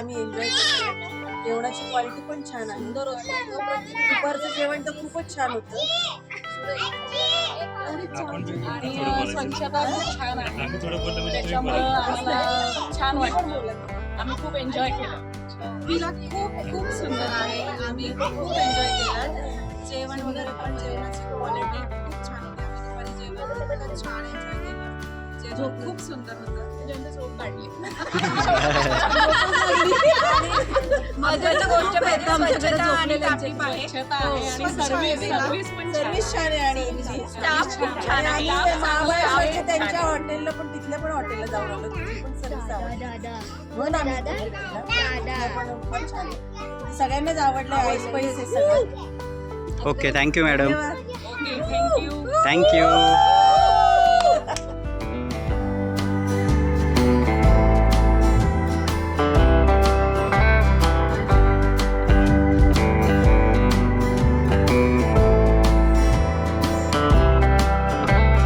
आम्ही एन्जॉय केलं. जेवणाची क्वालिटी पण छान आहे. दुपारचं जेवण तर खूपच छान होतं आणि स्वच्छता खूप छान आहे. त्याच्यामुळं आम्हाला छान वाटलं. आम्ही खूप एन्जॉय केलं. विला खूप सुंदर आहे. आम्ही खूप एन्जॉय केलं. जेवण वगैरे पण जेवणाची क्वालिटी खूप छान होती. आम्ही दुपारी जेवण खूप छान एन्जॉय केलं. जेवण खूप सुंदर होतं. झोप काढली. महत्वाची गोष्ट माहिती आमच्याकडे स्वच्छता आहे आणि सर्व्हिस पण छान आहे. सर्व्हिस छान आहे आणि स्टाफ खूप छान आहे. महाबळेश्वरच्या त्यांच्या हॉटेलला पण तिथल्या पण हॉटेलला जाऊन आलो. तिथली पण सर्व्हिस आवडली. म्हणून आम्ही तिथल्या पण छान आहे. सगळ्यांनाच आवडलं. आईस पैस हे सगळं. Okay, thank you madam. धन्यवाद. Okay, thank you. थँक्यू.